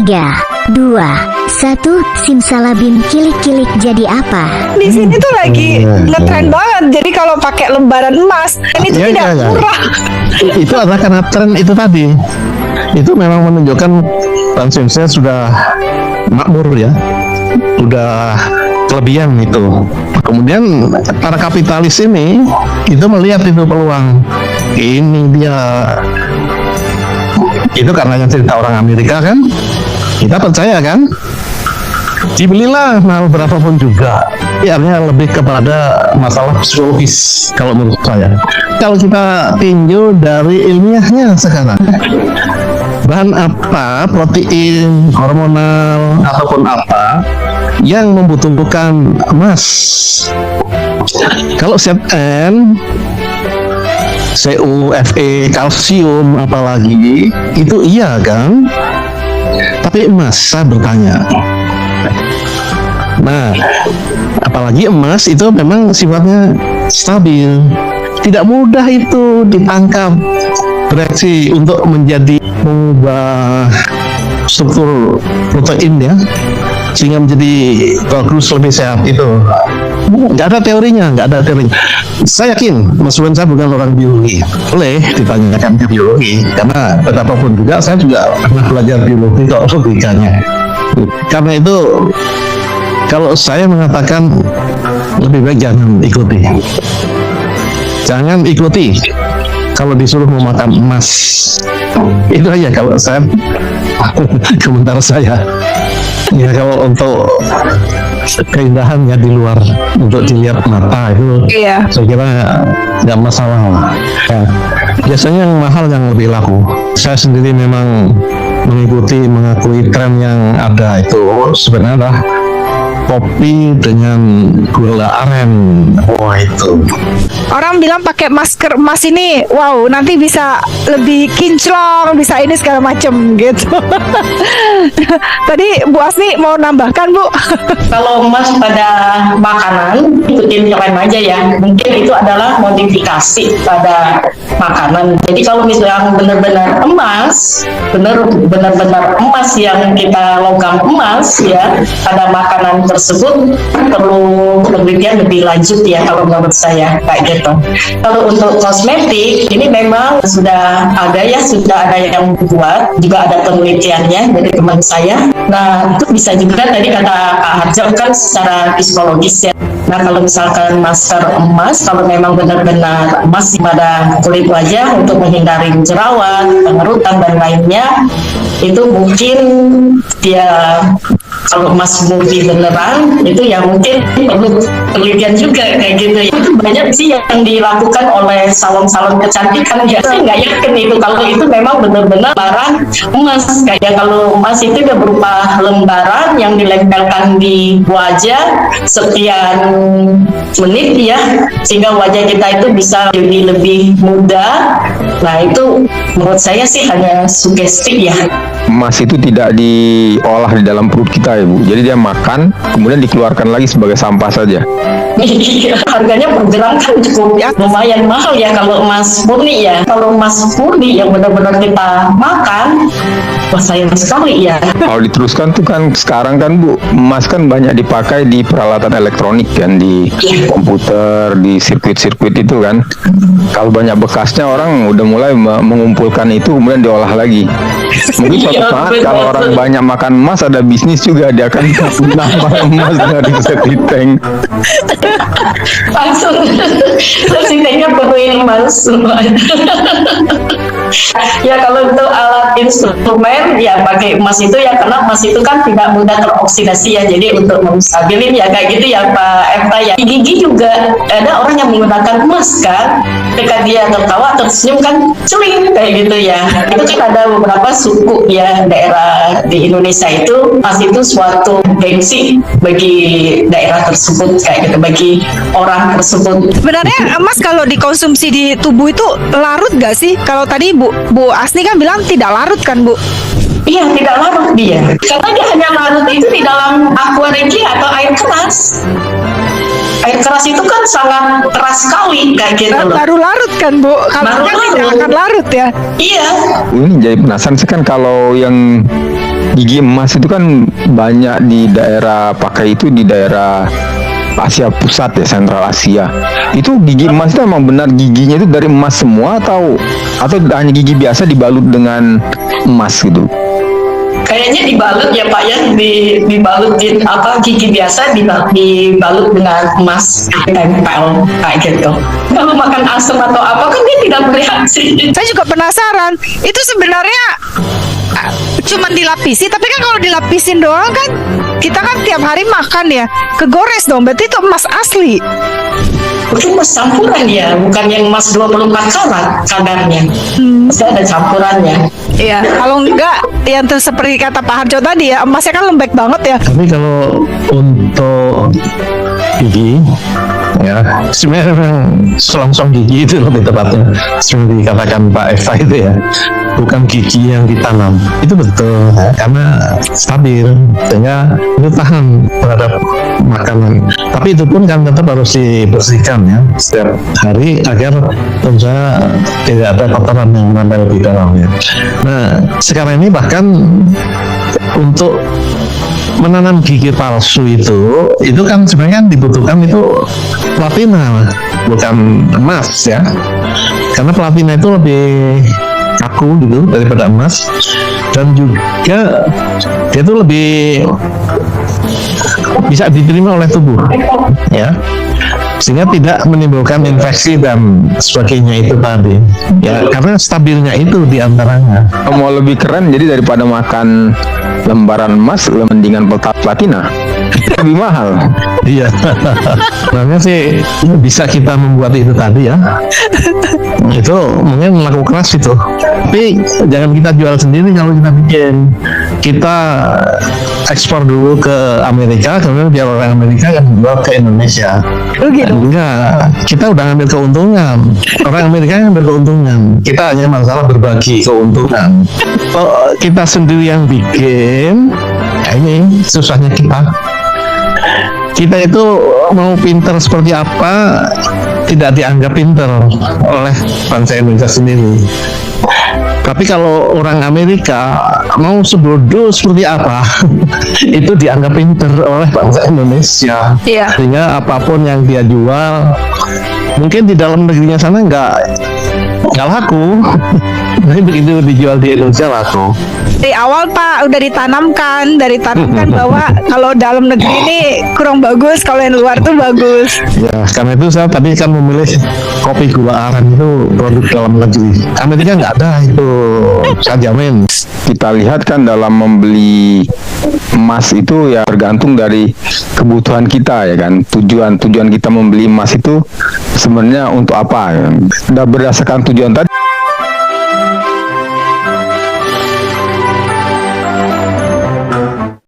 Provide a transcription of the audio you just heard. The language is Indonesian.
3, 2, 1, simsalabim, kilik-kilik jadi apa? Di sini tuh lagi ngetren banget. Jadi kalau pakai lembaran emas, ini tuh tidak murah. Itu adalah karena tren itu tadi. Itu memang menunjukkan konsumsinya sudah makmur ya, sudah kelebihan itu. Kemudian para kapitalis ini itu melihat itu peluang. Ini dia. Itu karena yang cerita orang Amerika kan, kita percaya kan, dibelilah mahal berapapun juga. Artinya lebih kepada masalah psikologis kalau menurut saya. Kalau kita tinjau dari ilmiahnya sekarang, bahan apa, protein, hormonal ataupun apa yang membutuhkan emas? Kalau ZN, Cu, Fe, kalsium apalagi itu iya kan, tapi emas saya bertanya. Nah, apalagi emas itu memang sifatnya stabil, tidak mudah itu ditangkap bereaksi untuk menjadi mengubah struktur protein ya, sehingga menjadi bagus, lebih sehat. Itu nggak ada teorinya. Saya yakin meskipun saya bukan orang biologi, boleh ditanyakan ke biologi, karena betapapun juga saya juga pernah belajar biologi kok logikanya. Karena itu kalau saya mengatakan lebih baik jangan ikuti kalau disuruh memakan emas. Itu aja kalau saya komentar saya. Ya kalau untuk keindahan ya di luar, untuk dilihat mata itu saya kira nggak masalah. Ya, biasanya yang mahal yang lebih laku. Saya sendiri memang mengakui tren yang ada itu sebenarnya adalah kopi dengan gula aren. Wah, itu Orang bilang pakai masker emas ini, wow, nanti bisa lebih kinclong, bisa ini segala macem gitu. Tadi Bu Asni mau nambahkan, Bu? Kalau emas pada makanan, ikutin tren aja ya. Mungkin itu adalah modifikasi pada makanan. Jadi kalau misalnya benar-benar emas, benar-benar emas yang kita logam emas ya, pada makanan tersebut perlu penelitian lebih lanjut ya kalau menurut saya kayak gitu. Kalau untuk kosmetik ini memang sudah ada yang buat, juga ada penelitiannya dari teman saya. Nah itu bisa juga tadi kata Kak Harjo kan secara psikologis ya. Nah kalau misalkan masker emas, kalau memang benar-benar emas pada kulit wajah untuk menghindari jerawat, pengerutan dan lainnya, itu mungkin ya kalau emas murni beneran itu ya mungkin perlu penelitian juga kayak gitu ya. Itu banyak sih yang dilakukan oleh salon-salon kecantikan ya. Saya nggak yakin itu kalau itu memang benar-benar barang emas. Kayak kalau emas itu udah berupa lembaran yang dilempelkan di wajah sekian menit ya, sehingga wajah kita itu bisa lebih muda. Nah itu menurut saya sih hanya sugesti ya. Emas itu tidak diolah di dalam perut kita ya Bu, jadi dia makan kemudian dikeluarkan lagi sebagai sampah saja. Harganya per gram kan cukup ya, lumayan mahal ya kalau emas murni ya. Kalau emas murni yang benar-benar kita makan, wah sayang sekali ya. Kalau diteruskan tuh kan sekarang kan Bu, emas kan banyak dipakai di peralatan elektronik kan, di komputer, di sirkuit-sirkuit itu kan. Kalau banyak bekasnya orang udah mulai mengumpulkan itu kemudian diolah lagi. Mungkin suatu saat kalau orang banyak makan emas ada bisnis juga, dia akan nambah emas dari setiteng. Langsung setitengnya penuhin emas semua. Ya kalau untuk alat instrumen ya pakai emas itu ya, karena emas itu kan tidak mudah teroksidasi ya, jadi untuk menstabilin ya kayak gitu ya Pak Efta ya. Di gigi juga ada orang yang menggunakan emas kan, ketika dia tertawa tersenyum kan celing kayak gitu ya. Itu kan ada beberapa suku ya daerah di Indonesia itu emas itu suatu gengsi bagi daerah tersebut kayak gitu, bagi orang tersebut. Sebenarnya emas kalau dikonsumsi di tubuh itu larut gak sih? Kalau tadi Bu Asni kan bilang tidak larut kan Bu? Iya, tidak larut dia. Karena dia hanya larut itu di dalam aqua regia atau air keras. Air keras itu kan sangat keras sekali kayak gitu loh. Baru larut kan Bu? Kalau kan tidak akan larut ya? Iya. Ini jadi penasaran sih kan, kalau yang gigi emas itu kan banyak di daerah pakai itu di daerah Asia Pusat ya, Sentral Asia. Itu gigi emas itu emang benar giginya itu dari emas semua atau hanya gigi biasa dibalut dengan emas gitu? Kayaknya dibalut ya Pak ya, dibalut di gigi biasa dibalut dengan emas, tempel kayak gitu. Kalau makan asam atau apa kan dia tidak bereaksi. Saya juga penasaran, itu sebenarnya cuma dilapisi, tapi kan kalau dilapisin doang kan kita kan tiap hari makan ya, kegores dong, berarti itu emas asli. Itu emas campuran ya, bukan yang emas 24 karat kadarnya. Pasti ada campurannya. Iya, kalau enggak yang seperti kata Pak Harjo tadi ya, emasnya kan lembek banget ya. Tapi kalau untuk gigi, ya sebenarnya memang selongsong gigi itu lebih tepatnya, seperti dikatakan Pak Eva itu ya, bukan gigi yang ditanam. Itu betul, karena stabil, sehingga itu tahan terhadap makanan. Tapi itu pun kan tetap harus dibersihkan ya setiap hari agar tentu saja tidak ada kotoran yang menempel di dalamnya. Nah, sekarang ini bahkan untuk menanam gigi palsu itu kan sebenarnya kan dibutuhkan itu platina, bukan emas ya, karena platina itu lebih kaku gitu daripada emas, dan juga dia itu lebih bisa diterima oleh tubuh ya, sehingga tidak menimbulkan infeksi dan sebagainya itu tadi ya, karena stabilnya itu diantaranya. Mau lebih keren jadi daripada makan lembaran emas mendingan platina, lebih mahal. Iya, sebenarnya sih bisa kita membuat itu tadi ya, itu mungkin laku keras itu, tapi jangan kita jual sendiri. Kalau kita bikin, kita ekspor dulu ke Amerika, kemudian biar orang Amerika yang jual ke Indonesia. Gitu. Enggak, kita udah ngambil keuntungan, orang Amerika yang ngambil keuntungan, kita hanya masalah berbagi keuntungan. Kalau kita sendiri yang bikin, ya ini susahnya kita itu mau pinter seperti apa tidak dianggap pinter oleh bangsa Indonesia sendiri. Tapi kalau orang Amerika mau sebodoh seperti apa itu dianggap pinter oleh bangsa Indonesia. Iya. Sehingga apapun yang dia jual mungkin di dalam negerinya sana nggak laku, tapi begitu dijual di Indonesia laku. Dari awal Pak udah ditanamkan bahwa kalau dalam negeri ini kurang bagus, kalau yang luar tuh bagus. Ya, karena itu saya tadi kan memilih kopi gula aren itu produk dalam negeri. Amerika nggak ada itu, saya jamin. Kita lihat kan dalam membeli emas itu ya bergantung dari kebutuhan kita ya kan. Tujuan kita membeli emas itu sebenarnya untuk apa ya? Berdasarkan tujuan tadi